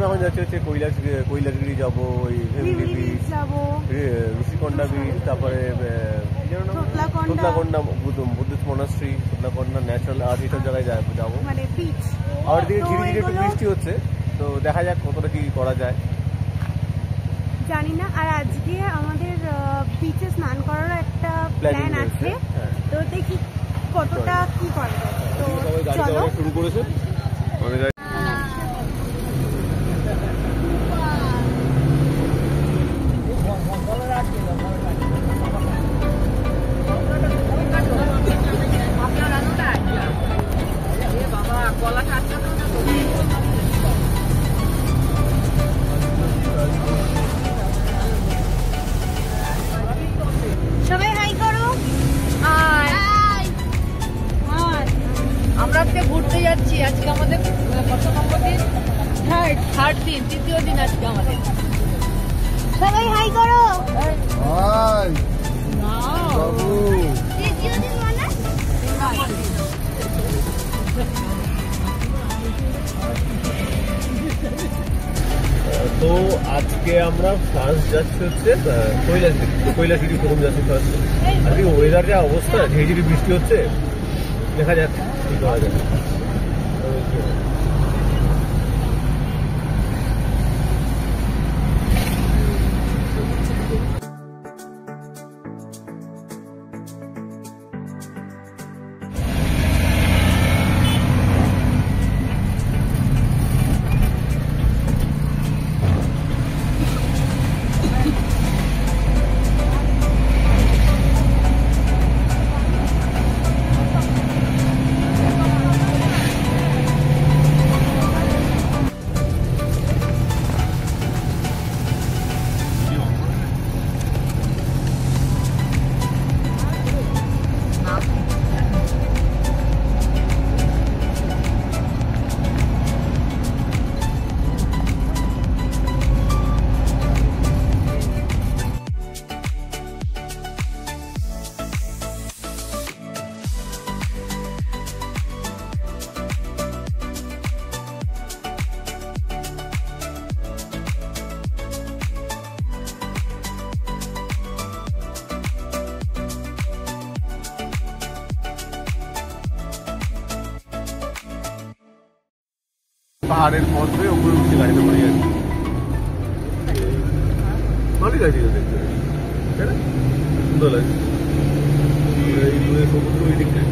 এখন যাচ্ছি হচ্ছে কৈলাসগিরি যাবো, ওই বিচ যাবো, ঋষিকন্ডা বিচ, তারপরে তোতলাকন্ডা বুদ্ধিস্ট মনাস্ট্রি, তোতলাকন্ডা ন্যাচারাল আর্ট, এইসব জায়গায় যাবো। আর দিকে ঝিরি ঝিরি একটু বৃষ্টি হচ্ছে, তো দেখা যাক কতটা কি করা যায় জানি না। আর আজকে আমাদের বিচে স্নান করার একটা প্ল্যান আছে, তো দেখি কতটা কি করা যায়। তো চলো শুরু করেছে। সবাই হাই করো। আমরা আজকে ঘুরতে যাচ্ছি। আজকে আমাদের কত নম্বর দিন? থার্ড দিন, তৃতীয় দিন আজকে আমাদের। সবাই হাই করো। হাই বাবু, তৃতীয় দিন মানে তো আজকে আমরা ফার্স্ট যাচ্ছি হচ্ছে কৈলাসগিরি প্রথম যাচ্ছি ফার্স্ট। আজকে ওয়েদার যা অবস্থা, ঝিরিঝিরি বৃষ্টি হচ্ছে, দেখা যাক কি করা যায়। পাহাড়ের পথ হয়ে উপরে উঠছে গাড়িতে করে যাচ্ছি। ভালোই লাগছে দেখতে, তাই না? সুন্দর লাগছে। এই দূরে সমুদ্র ওই দিকটায়।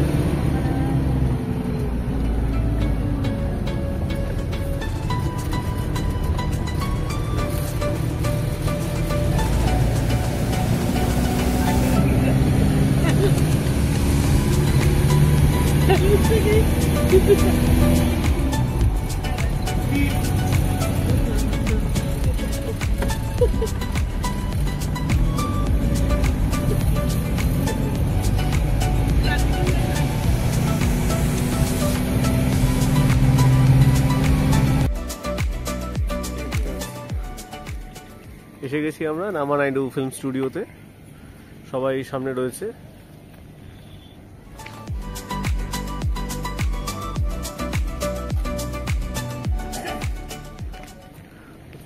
এসে গেছি আমরা নামা নাইডু ফিল্ম স্টুডিওতে, সবাই সামনে রয়েছে।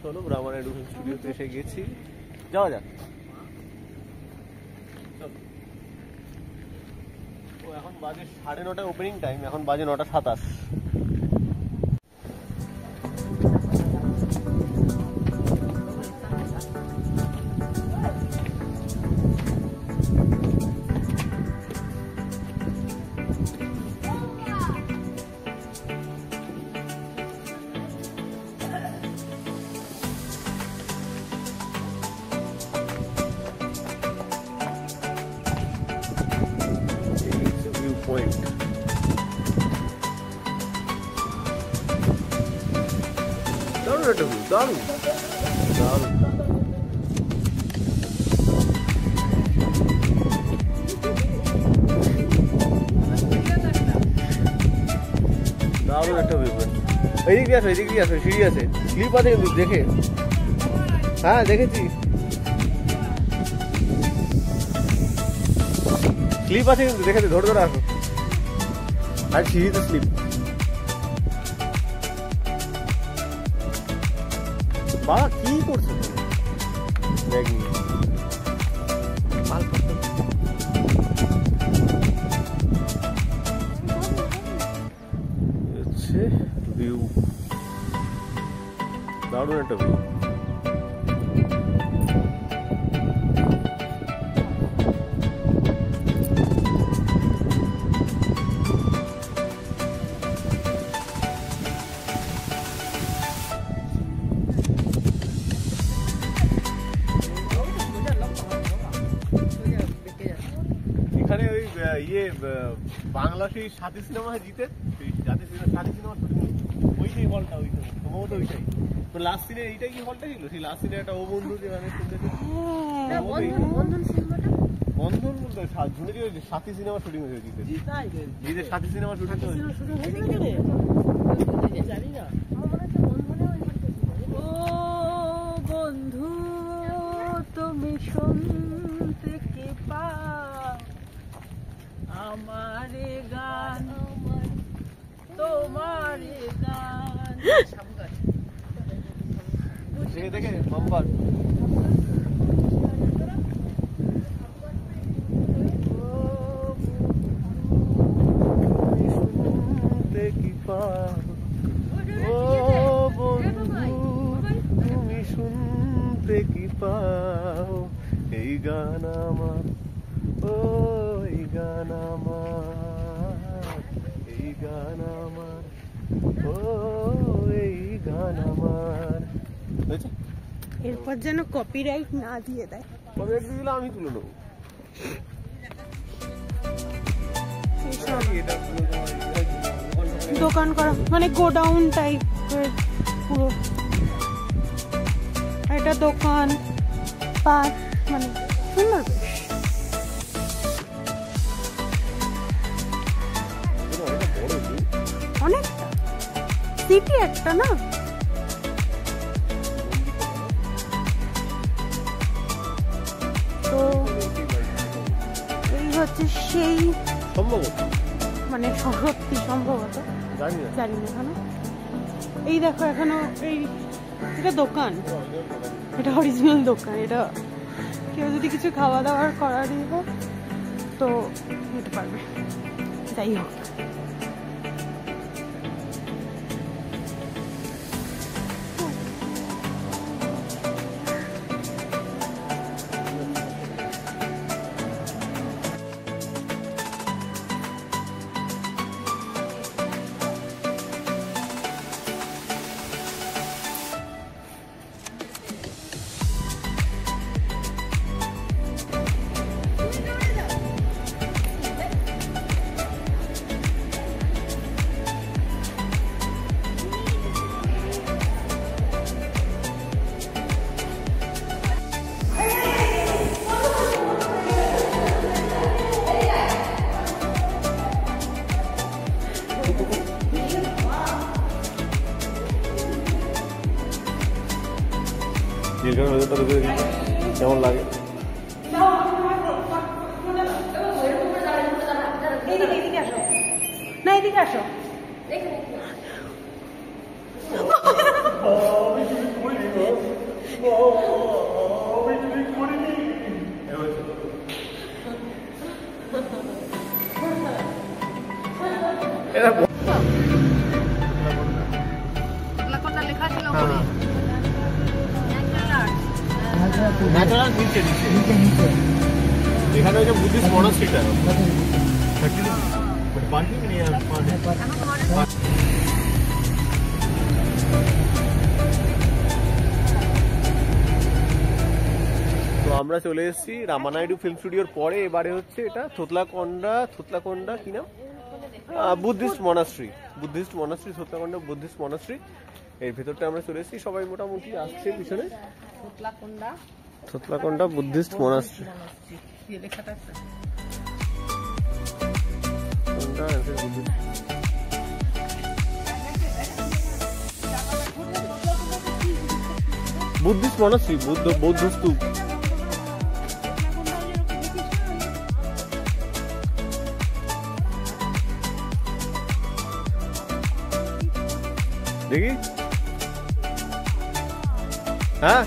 চলো রামা নাইডু ফিল্ম স্টুডিওতে এসে গেছি, যাওয়া যাক। ও এখন বাজে 9:30 ওপেনিং টাইম, এখন বাজে 9:27। Point. দারুণ একটা ভিউ, দারুণ দারুণ। দারুণ একটা ভিউ। এইদিক দিয়ে আসো, এইদিক দিয়ে আসো, সিঁড়ি আছে, স্লিপ আছে কিন্তু দেখে। হ্যাঁ দেখেছি, স্লিপ আছে কিন্তু দেখেছি, ধরে ধরে আসো। আর সিঁড়িতে স্লিপ। বাবা কি করছো ব্যাগ নিয়ে? হচ্ছে ভিউ, দারুণ একটা ভিউ। এখানে ওই ইয়ে বাংলা সেই সাথী সিনেমা জিতে সাথী সিনেমা শুটিং ওইটাই হলটা, ওইখানে সম্ভবত ওইটাই লাস্ট সিনে। এইটাই কি হলটা ছিল? সেই লাস্ট সিনে একটা ও বন্ধু যে গানের শুনতেছে বন্ধন বলতে ঝুনেরই ওই সাথী সিনেমা শুটিং হয়েছে জিতে, জিতে সাথী সিনেমা শুটিং জানি না। ও বন্ধু তুমি শুনতে কি পাও আমারে গান, তোমারে গান। দেখে দেখে নম্বর শুনতে কি পাও, ও বন্ধু তুমি শুনতে কি পাও, এই গান আমার, ও এই গান আমার, এই গান আমার, ও এই গান আমার। এরপর যেন কপিরাইট না দিয়ে দেয়। কপিরাইট দিলে আমি তুলে নেবো। দোকান করা মানে গোডাউন টাইপ পুরো, এটা দোকান পার্ক মানে সুন্দর বেশ। অনেকটা সিটি একটা না, তো এই হচ্ছে সেই সম্ভবত, মানে সত্যি সম্ভবত জানি না এখানে। এই দেখো এখনো এই এটা দোকান, এটা অরিজিনাল দোকান। এটা কেউ যদি কিছু খাওয়া দাওয়ার করারই হোক তো নিতে পারবে। যাই হোক, কেমন লাগে? না এদিকে আসো, লেখা ছিল ন্যাচারাল নিচে নিচে এখানে ওই যে বুদ্ধিস্ট মনাস্ট্রিটা পার্কিং নেই। তো আমরা চলে এসেছি রামানাইডু ফিল্ম স্টুডিওর পরে। এবারে হচ্ছে এটা থোতলাকোন্ডা কি নাম, Buddhist monastery, Thotlakonda Buddhist monastery. এর ভেতরটা আমরা চলে এসেছি, সবাই মোটামুটি আসছে পিছনে। Thotlakonda Buddhist monastery Buddhist monastery, বৌদ্ধ স্তূপ। দেখি হ্যাঁ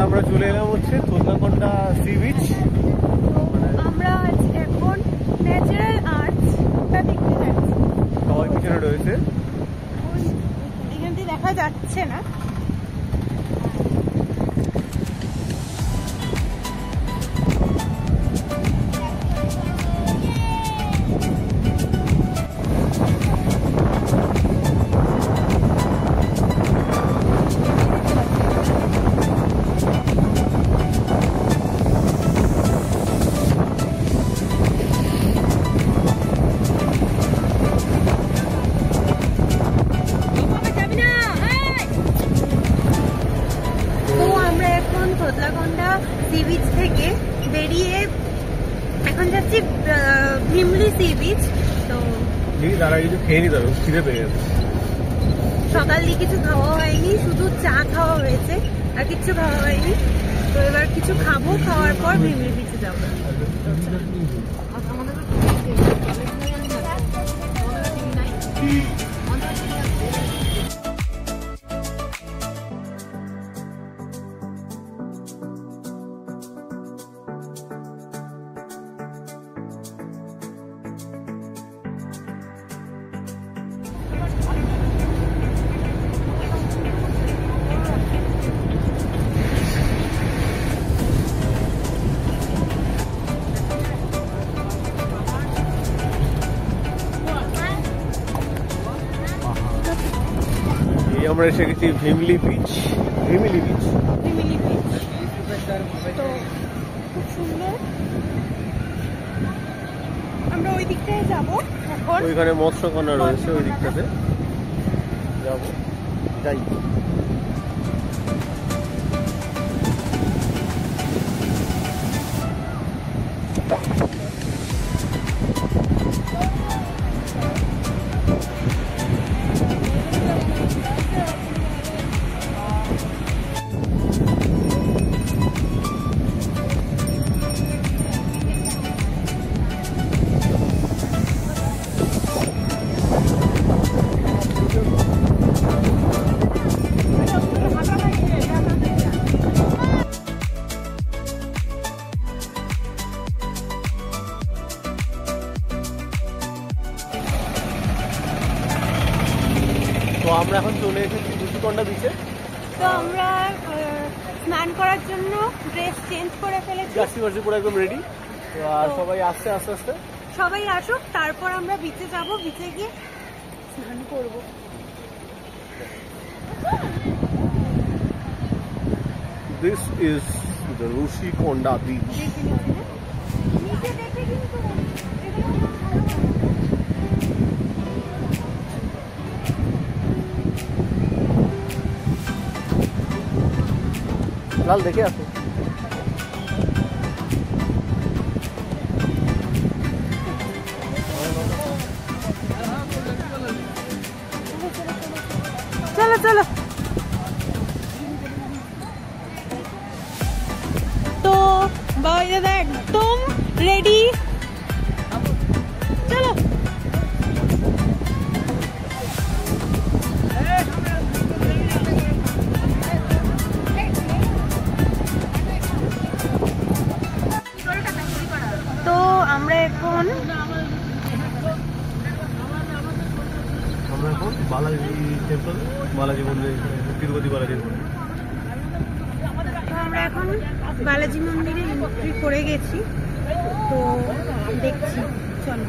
আমরা চলে এলাম হচ্ছে তোতলাকোন্ডা সি বিচ। আমরা এখন ন্যাচারাল আর্টসটা দেখতে যাচ্ছি। সবাই পিছনে রয়েছে, এখান থেকে দেখা যাচ্ছে না। তোতলাকোন্ডা সি বিচ থেকে বেরিয়ে এখন যাচ্ছি ভিমলি সি বিচ। তো তারা কিছু খেয়ে নিতে হবে, খিদে পেয়ে যাবে। সকাল দিয়ে কিছু খাওয়া হয়নি, শুধু চা খাওয়া হয়েছে, আর কিছু খাওয়া হয়নি। তো এবার কিছু খাবো, খাওয়ার পর ভিমলি বিচে যাবো। আমরা এসে গেছি ভিমলি বিচ। ভিমলি বিচ তো খুব সুন্দর। আমরা ওই দিকটায় যাবো এখন। ওইখানে মৎস্যকন্যা রয়েছে, ওই দিকটাতে যাবো, যাই। তো আমরা এখন চলে এসেছি ঋষিকোন্ডা বিচে। তো আমরা স্নান করার জন্য ড্রেস চেঞ্জ করে ফেলেছি, জার্সি ফার্সি পুরো একদম রেডি। তো আর সবাই আসছে আস্তে আস্তে, সবাই আসুক, তারপর আমরা বিচে যাব, বিচে গিয়ে স্নান করব। This is the Rushikonda beach. লাল দেখে আসো। চলো চলো দাদা একদম রেডি, চলো। তো আমরা এখন বালাজি টেম্পল, বালাজি মন্দির, তিরুপতি বালাজি। তো আমরা এখন বালাজি মন্দিরে এন্ট্রি করে গেছি, তো দেখছি, চলো।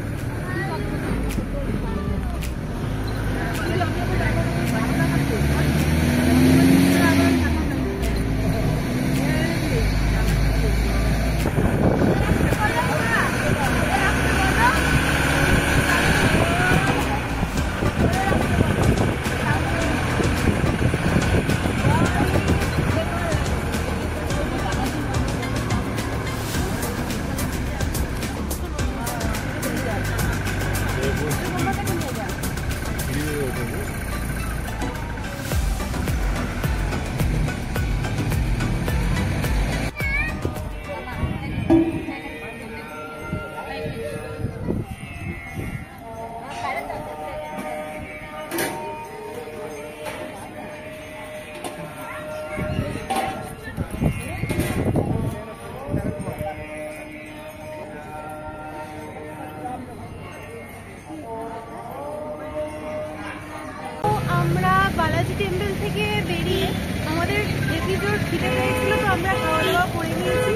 আমরা বালাজি টেম্পল থেকে বেরিয়ে আমাদের হেভি জোর খিদে পেয়েছিল, তো আমরা খাওয়া দাওয়া করে নিয়েছি।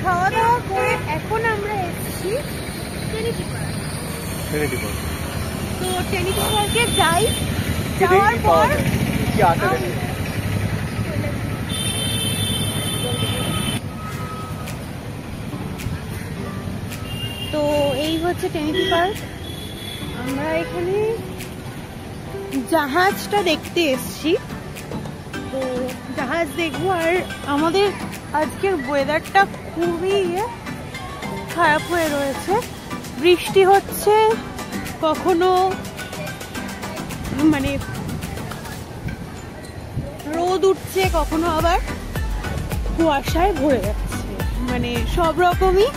খাওয়া দাওয়া করে এখন আমরা এসেছি ট্রিনিটি পার্ক। তো ট্রিনিটি পার্কে যাই, যাওয়ার পর তো এই হচ্ছে ট্রিনিটি পার্ক। আমরা এখানে জাহাজটা দেখতে এসছি, তো জাহাজ দেখবো। আর আমাদের আজকের ওয়েদারটা খুবই খারাপ হয়ে রয়েছে, বৃষ্টি হচ্ছে, কখনো মানে রোদ উঠছে, কখনো আবার কুয়াশায় ভরে যাচ্ছে, মানে সব রকমই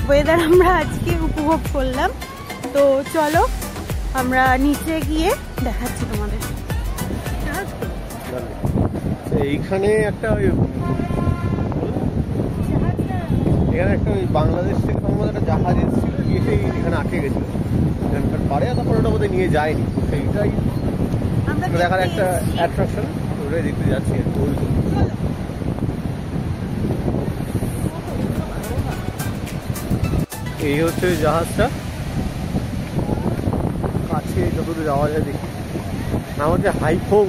ওয়েদার আমরা আজকে উপভোগ করলাম। তো চলো আমরা নিচে গিয়ে দেখাচ্ছি তোমাদের। এইখানে একটা এখানে একটা ওই বাংলাদেশ থেকে সম্ভবত একটা জাহাজ এসেছিল, গিয়ে সেই এখানে আটকে গেছিল এখানকার পাড়ে, তারপর ওটা বোধহয় নিয়ে যায়নি। সেইটাই দেখার একটা অ্যাট্রাকশন, ওটাই দেখতে যাচ্ছি। এই হচ্ছে জাহাজটা, কাছে যতদূর যাওয়া যায় দেখি। নাম হচ্ছে হাইফং,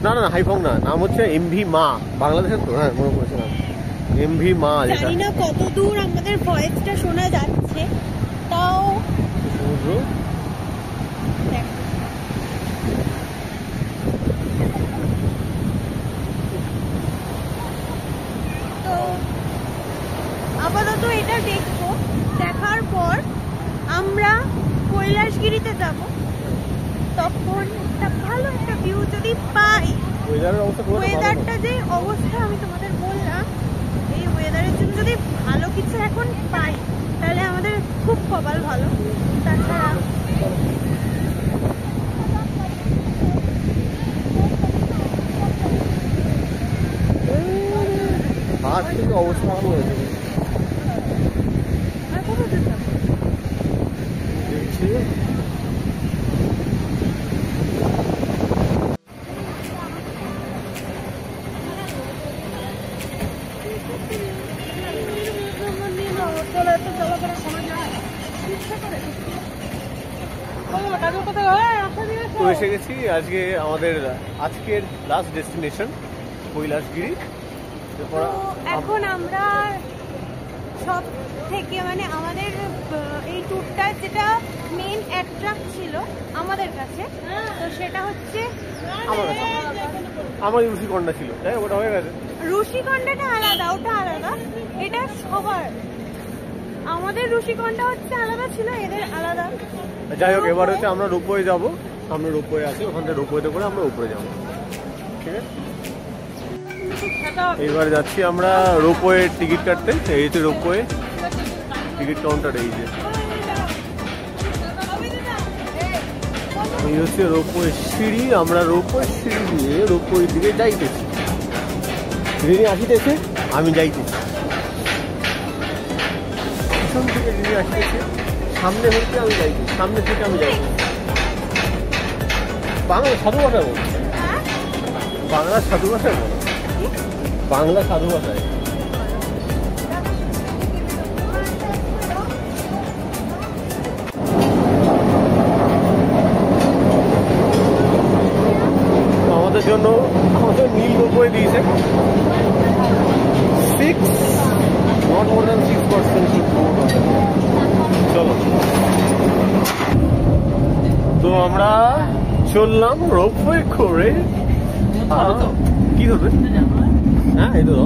না না হাইফং না, নাম হচ্ছে এমভি মা, বাংলাদেশের তো, হ্যাঁ মনে পড়েছিলাম, এমভি মা। জানি না কত দূর আমাদের ভয়েসটা শোনা যাচ্ছে, তাও সমুদ্র। তো আপাতত এটা দেখবো, দেখার পর আমরা কৈলাসগিরিতে যাব, তখন একটা ভালো একটা ভিউ যদি পাই। ওয়েদারটা যে অবস্থা আমি তোমাদের বললাম, এই ওয়েদারের জন্য যদি ভালো কিছু এখন পাই তাহলে আমাদের খুব কপাল ভালো। তাছাড়া অবস্থা ভালো হয়েছে। তো এসে গেছি আজকে আমাদের আজকের লাস্ট ডেস্টিনেশন কৈলাসগিরি। এখন আমরা সব থেকে মানে আমাদের এই ট্যুরটার যেটা মেইন অ্যাট্রাক্ট ছিল আমাদের কাছে, তো সেটা হচ্ছে আমার ঋষিকন্যা ছিল, তাই ওটা হয়ে গেছে। ঋষিকন্যাটা আলাদা, ওটা আলাদা, এটা সবার। আমাদের ঋষিকন্যা হচ্ছে আলাদা ছিল, এদের আলাদা। যাই হোক, এবার হচ্ছে আমরা রোপওয়ে যাবো, সামনে রোপওয়ে আছে, ওখান থেকে রোপওয়েতে করে আমরা উপরে যাবো, ঠিক আছে। এইবার যাচ্ছি আমরা রোপওয়ে টিকিট কাটতে। এই হচ্ছে রোপওয়ে টিকিট কাউন্টার। এই যে এই হচ্ছে রোপওয়ে সিঁড়ি। আমরা রোপওয়ে সিঁড়ি দিয়ে রোপওয়ের দিকে যাইতেছি। রিনি আসিতেছে, আমি যাইতেছি। পিছন থেকে রিনি আসতেছে, সামনে হইতে আমি যাইতেছি, সামনে থেকে আমি যাইতেছি। বাংলা সাধু ভাষায় বল, বাংলা সাধু ভাষায় বল, বাংলা সাধু ভাষায়। আমাদের জন্য আমাদের নীল রোপওয়ে দিয়েছে 6 not more than 6% চলো। তো আমরা চললাম রোপওয়ে করে। কি ধরবে? হ্যাঁ এই তো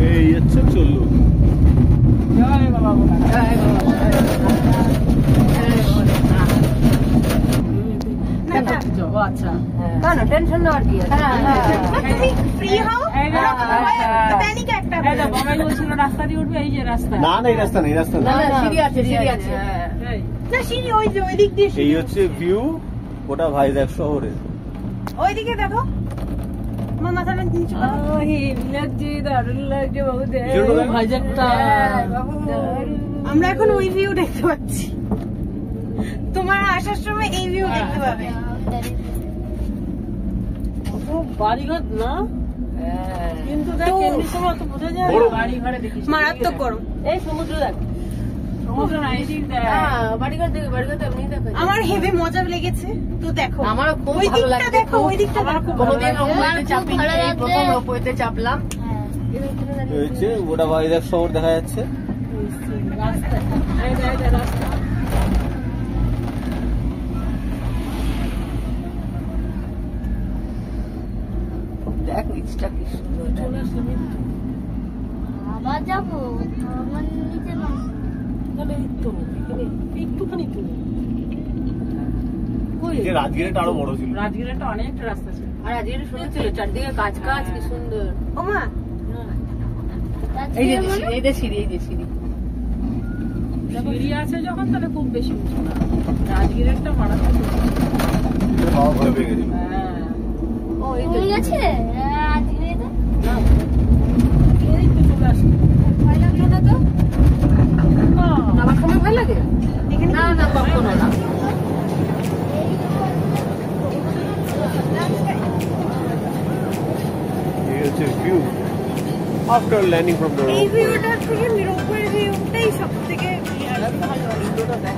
এই হচ্ছে চললো। আচ্ছা টেনশন নেওয়ার কি আছে? রাস্তা দিয়ে উঠবে। এই যে রাস্তা, না না এই রাস্তা নেই, রাস্তা না, সিঁড়ি আছে, সিঁড়ি আছে। না সিঁড়ি ওই যে ওই দিক দিয়ে। এই হচ্ছে ভিউ ওটা ভাইজ্যাক শহরের। ওইদিকে দেখো, আমার মাথাটা নিচু করো। লাগছে, দারুণ লাগছে বাবু। ভাইজ্যাকটা আমরা এখন ওই ভিউ দেখতে পাচ্ছি, তোমার আসার সময় এই ভিউ দেখতে পাবে। বাড়িঘর না কিন্তু দেখ এমনি সময় তো বোঝা যায় না। বাড়ি ঘরে দেখিস মারাত্মক গরম। এই সমুদ্র দেখ, সমুদ্র না এই দিক দেখ। বাড়িঘর দেখে, বাড়িঘর তো এমনি দেখো। আমার হেভি মজা লেগেছে তো দেখো। আমারও খুব ওই ভালো দিকটা লাগছে। দেখো, ওই দিকটা দেখো। কোনোদিন রোপওয়েতে চাপিনি, এই প্রথম রোপওয়েতে চাপলাম। এই হচ্ছে ওটা ভাইজ্যাক শহর দেখা যাচ্ছে। রাস্তা এই দেখ, রাস্তা দেখ, নিচটা কি সুন্দর। আবার যাবো আমার নিচে না তাহলে একটু একটুখানি তো যে রাজগিরেটা আরো বড় ছিল। রাজগিরটা অনেকটা রাস্তা ছিল। আর রাজগিরে সুন্দর ছিল, চারদিকে কাজ কাজ, কি সুন্দর। ওমা এই যে সিঁড়ি, এই যে সিঁড়ি, এই যে সিঁড়ি। সিঁড়ি আছে যখন তাহলে খুব বেশি উঁচু না। রাজগিরেরটা মারাত্মক। হাওয়া ভয় পেয়ে গেছিল। হ্যাঁ ও এই গেছে আজকে তো না এই তো চলে আসছে। ভয় লাগলো না তো? আমার সময় ভয় লাগে না, না কখনো না। এই হচ্ছে view after landing from the এই রোপওয়ে। ভিউটা থেকে রোপওয়ের ভিউটাই সব থেকে ভালো। ভিডিওটা দেখ।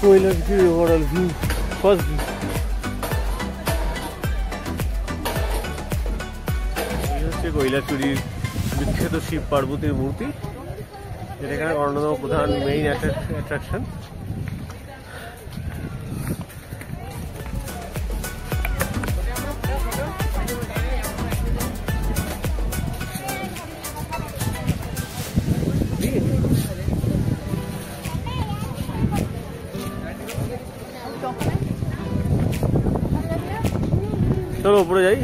Kailash view, overall view, first view. এই হচ্ছে কৈলাসপুরীর বিখ্যাত শিব পার্বতীর মূর্তি। এটা এখানে অন্যতম প্রধান মেইন অ্যাট্রাকশন। চলো উপরে যাই।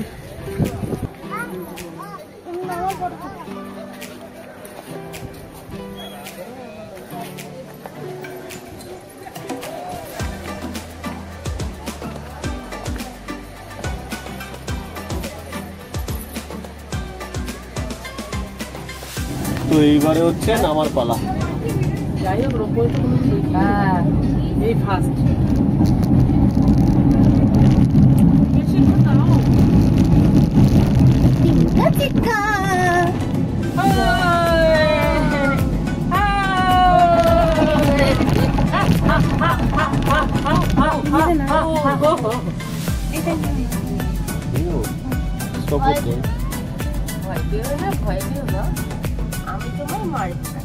তো এইবারে হচ্ছে নামার পালা। যাই হোক রোপওয়ে তো কোনো ঠিক না। হ্যাঁ এই ফার্স্ট। চিকা ভয় পেও না, ভয় পেও না, আমি তোমার মারি না।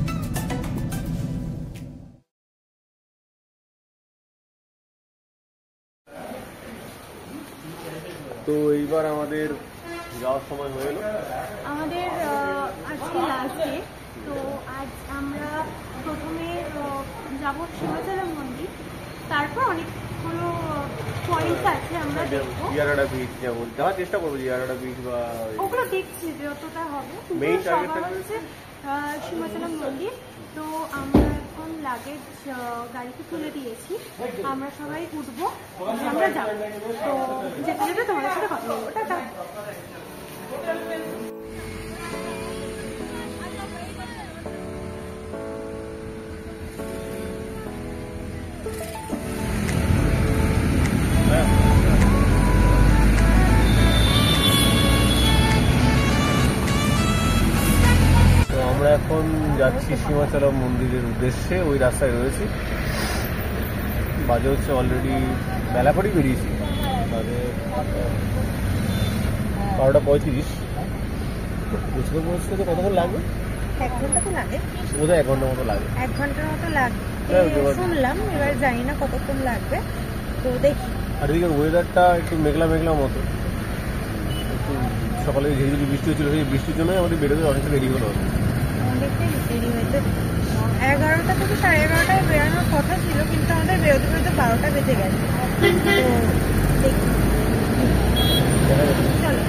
তো এইবার আমাদের যাওয়ার সময় হয়ে এলো। আমাদের আজকে লাস্ট ডে, তো আজ আমরা প্রথমে যাব সীমাচলম মন্দির, তারপর অনেকগুলো পয়েন্ট আছে আমরা দেখবো। জিয়ারাডা বিচ যেমন যাওয়ার চেষ্টা করবো, জিয়ারাডা বিচ বা ওগুলো দেখছি যতটা হবে, Main কিন্তু target সবার থাকবে হচ্ছে সীমাচলম মন্দির। তো আমরা এখন লাগেজ গাড়িতে তুলে দিয়েছি, আমরা সবাই উঠবো, আমরা যাবো। তো যেতে যেতে তোমাদের সাথে কথা বলবো। টাটা। তো আমরা এখন যাচ্ছি সীমাচলম মন্দিরের উদ্দেশ্যে, ওই রাস্তায় রয়েছি। বাজে হচ্ছে অলরেডি বেলা করেই বেরিয়েছি, বাজে 12:35। বুঝতে পৌঁছতে তো কতক্ষণ লাগবে? 1 ঘন্টা তো লাগে, বোধহয় 1 ঘন্টার মতো লাগে। 1 ঘন্টার মতো লাগবে হ্যাঁ, শুনলাম, এবার জানি না কতক্ষণ লাগবে, তো দেখি। আর এদিকে ওয়েদারটা একটু মেঘলা মেঘলা মতো, একটু সকালে ঝিরিঝিরি বৃষ্টি হচ্ছিল, সেই বৃষ্টির জন্যই আমাদের বেরোতে অনেকটা দেরি হলো। অনেকটাই দেরি হয়েছে, 11টা থেকে 11:30টায় বেরোনোর কথা ছিল, কিন্তু আমাদের বেরোতে বেরোতে 12টা বেজে গেছে। তো দেখি, চলো।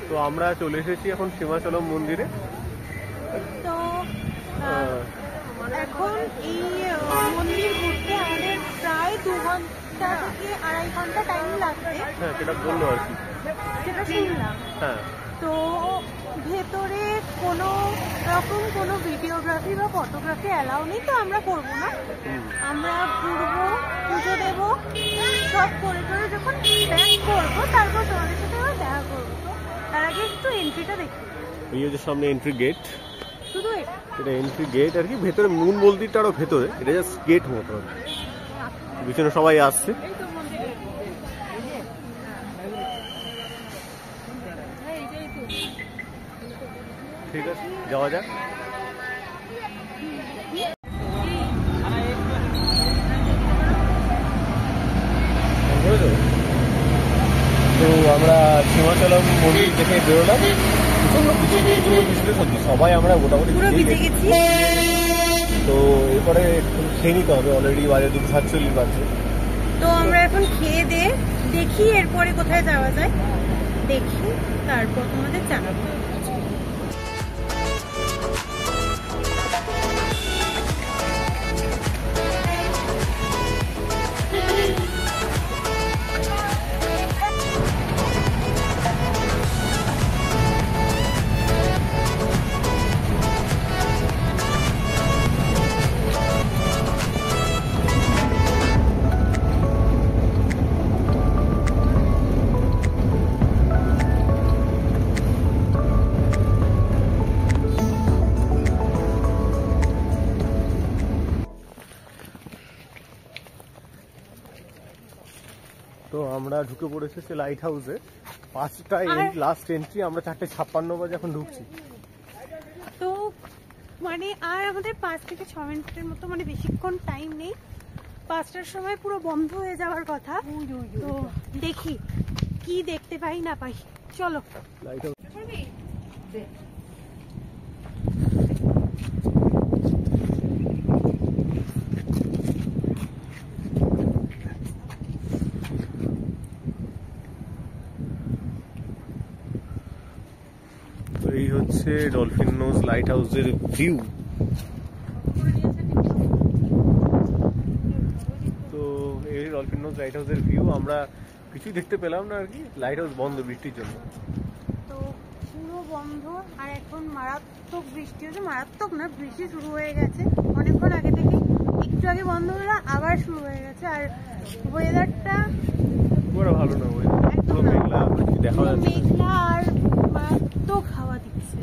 তো আমরা চলে এসেছি এখন সীমাচলম মন্দিরে। তো এখন এই মন্দির ঘুরতে আমাদের প্রায় 2 ঘন্টা থেকে 2.5 ঘন্টা টাইম লাগবে, হ্যাঁ সেটা বললো আর কি। সেটা শুনলাম। হ্যাঁ, তো ভেতরে কোনো রকম কোনো ভিডিওগ্রাফি বা ফটোগ্রাফি অ্যালাউ নেই, তো আমরা করবো না। আমরা ঘুরবো, পুজো দেবো, সব করে করে যখন ব্যাক করবো তারপর তোমাদের সাথে আবার দেখা করবো। তো তার আগে একটু এন্ট্রিটা দেখি। এই হচ্ছে সামনে এন্ট্রি গেট, শুধু এটা এন্ট্রি গেট আর কি। ভেতরে মূল মন্দিরটা আরো ভেতরে, এটা জাস্ট গেট মতো। পিছনে সবাই আসছে। ঠিক আছে, যাওয়া যাক। তো আমরা সীমাচলম মন্দির দেখে বেরোলাম, সবাই আমরা মোটামুটি পুরো ভিজে গেছি। তো এরপরে খেয়ে নিতে হবে, অলরেডি বাজে 2:47 বাজছে। তো আমরা এখন খেয়ে দিয়ে দেখি এরপরে কোথায় যাওয়া যায়, দেখি তারপর তোমাদের জানাবো। তো আমরা ঢুকে পড়েছি সে লাইট হাউসে। 5টায় লাস্ট এন্ট্রি, আমরা 4:56 বাজে এখন ঢুকছি। তো মানে আর আমাদের 5 থেকে 6 মিনিটের মতো, মানে বেশিক্ষণ টাইম নেই। 5টার সময় পুরো বন্ধ হয়ে যাওয়ার কথা। তো দেখি কি দেখতে পাই না পাই, চলো। লাইট হাউস এই হচ্ছে ডলফিন নোজ লাইট হাউসের ভিউ। তো এই ডলফিন নোজ লাইট হাউসের ভিউ, আমরা কিছুই দেখতে পেলাম না আর কি, লাইট হাউস বন্ধ বৃষ্টির জন্য। তো পুরো বন্ধ, আর এখন মারাত্মক বৃষ্টি হচ্ছে। মারাত্মক না, বৃষ্টি শুরু হয়ে গেছে অনেকক্ষণ আগে থেকে, একটু আগে বন্ধ হলো আবার শুরু হয়ে গেছে। আর ওয়েদারটা পুরো ভালো না, পুরো মেঘলা, দেখা যাচ্ছে মেঘলা আর মারাত্মক হাওয়া দিচ্ছে।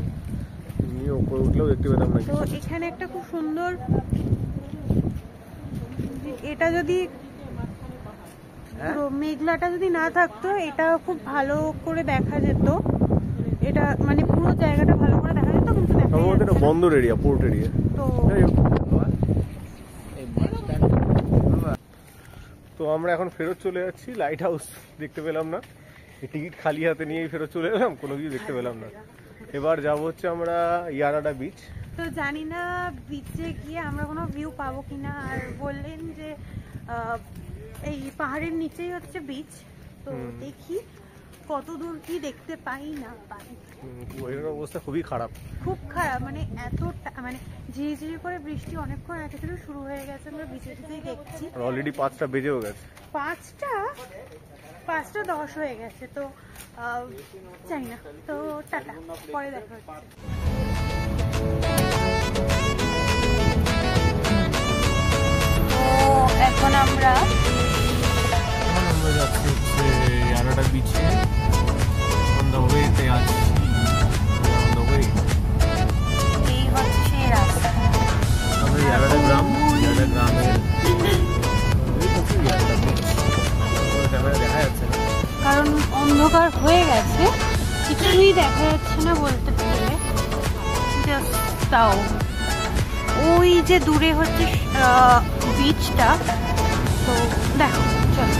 থাকলেও দেখতে পেতাম না। তো এখানে একটা খুব সুন্দর, এটা যদি মেঘলাটা যদি না থাকতো এটা খুব ভালো করে দেখা যেত, এটা মানে পুরো জায়গাটা ভালো করে দেখা যেত, কিন্তু সম্ভবত এটা বন্দর এরিয়া, পোর্ট এরিয়া। তো তো আমরা এখন ফেরত চলে যাচ্ছি, লাইট হাউস দেখতে পেলাম না, টিকিট খালি হাতে নিয়েই ফেরত চলে এলাম, কোনো কিছু দেখতে পেলাম না। এবার যাবো হচ্ছে আমরা ইয়ারাডা বিচ। তো জানি না বিচে গিয়ে আমরা কোনো ভিউ পাবো কিনা, আর বললেন যে এই পাহাড়ের নিচেই হচ্ছে বিচ, তো দেখি কত দূর কি দেখতে পাই না পাই। ওয়েদার অবস্থা খুবই খারাপ, খুব খারাপ, মানে এত মানে ঝিরিঝিরি করে বৃষ্টি অনেকক্ষণ আগে থেকে শুরু হয়ে গেছে, আমরা বিচে বিচেই দেখছি। অলরেডি 5টা বেজেও গেছে। 5:10 হয়ে গেছে, তো জানি না। তো টাটা, পরে দেখা হচ্ছে। তো এখন আমরা যাচ্ছি হচ্ছে ইয়ারাডা বিচে, অন দ্য ওয়েতে আছি, অন দ্য ওয়ে। এই হচ্ছে সেই রাস্তা, আমরা ইয়ারাডা গ্রামের ক্যামেরা দেখা যাচ্ছে না কারণ অন্ধকার হয়ে গেছে, কিছুই দেখা যাচ্ছে না বলতে গেলে। জাস্ট তাও ওই যে দূরে হচ্ছে বিচটা, তো দেখো চলো।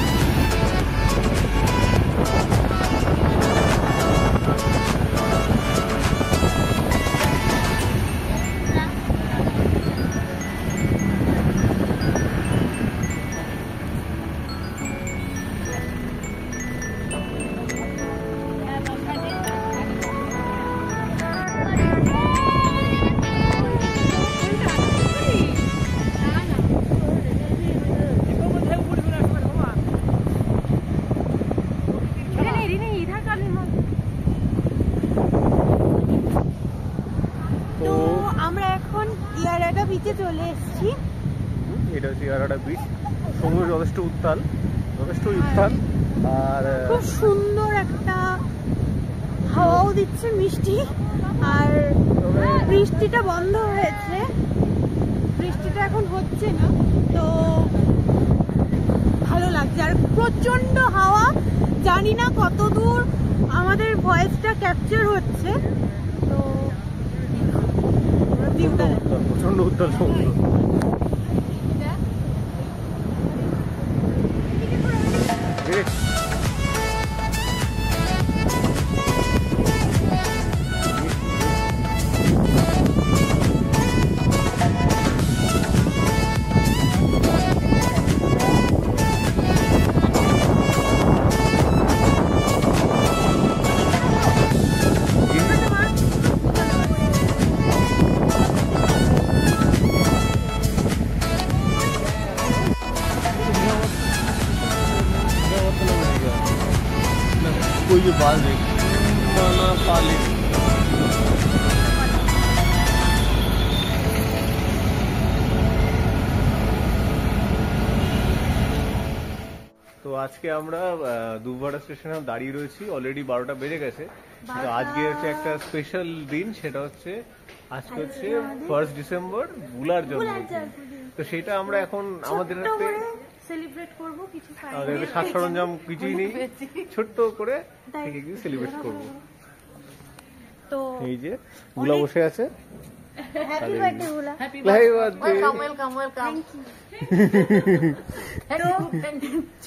বিচে চলে এসেছি। এটা হচ্ছে ইয়ারাডা বিচ। সমুদ্র যথেষ্ট উত্তাল, আর খুব সুন্দর একটা হাওয়াও দিচ্ছে মিষ্টি, আর বৃষ্টিটা বন্ধ হয়েছে, বৃষ্টিটা এখন হচ্ছে না, তো ভালো লাগছে। আর প্রচন্ড হাওয়া, জানি না কত দূর আমাদের ভয়েসটা ক্যাপচার হচ্ছে। তো প্রচন্ড উত্তাল সমুদ্র। कोई जो बाल देख खाना पाले। তো আজকে আমরা দুববাড়া স্টেশনে দাঁড়িয়ে রয়েছি, অলরেডি 12টা বেজে গেছে। তো আজকে হচ্ছে একটা স্পেশাল দিন, সেটা হচ্ছে আজকে হচ্ছে 1 ডিসেম্বর, বুলার জন্মদিন। তো সেটা আমরা এখন আমাদের হাতে সেলিব্রেট করব, কিছু আমাদের সাজ সরঞ্জাম কিছুই নেই, ছোট্ট করে সেলিব্রেট করব। তো এই যে বুলা বসে আছে, হ্যাপি বার্থডে বুলা, হ্যাপি বার্থডে, ওয়েলকাম।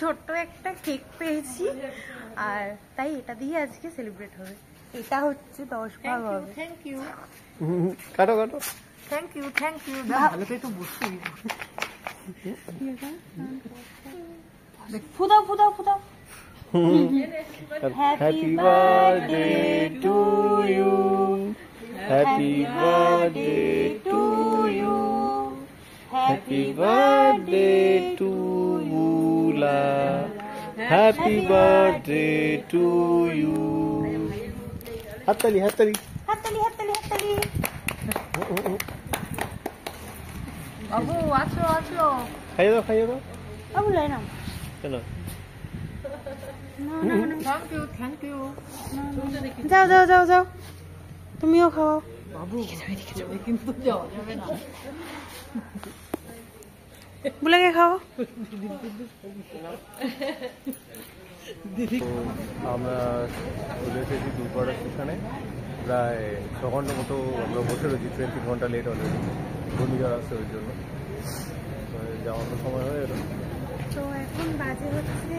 ছোট্ট একটা কেক পেয়েছি, আর তাই এটা দিয়ে আজকে সেলিব্রেট হবে। এটা হচ্ছে 10 ভাগ হবে। থ্যাংক ইউ, কাটো কাটো, থ্যাংক ইউ। ভালো করে একটু বসি। ফুদাও। Happy birthday to you, happy birthday to you, happy birthday to Bula, happy birthday to you. হাততালি। বাবু আছো। খাইয়ে দাও। বাবু লাই নাও। কেন? Thank you. যাও, তুমিও খাও। বাবু কিন্তু যাওয়া যাবে না। বুলাকে খাও। তো আমরা চলে এসেছি দুপুরা স্টেশনে, প্রায় 6 ঘন্টা মতো আমরা বসে রয়েছি, ট্রেন 3 ঘন্টা লেট অলরেডি, ঘূর্ণিঝড় আসছে ওই জন্য। যাওয়ার তো সময় হয়ে এলো। তো এখন বাজে হচ্ছে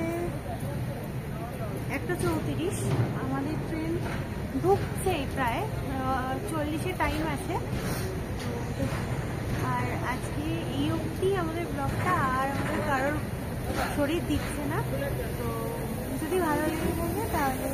1:34, আমাদের ট্রেন ঢুকছেই, প্রায় 40-এ টাইম আছে। আর আজকে এই অবধি আমাদের ব্লগটা, আর আমাদের কারোর শরীর দিচ্ছে না। তো যদি ভালো লেগে থাকে তাহলে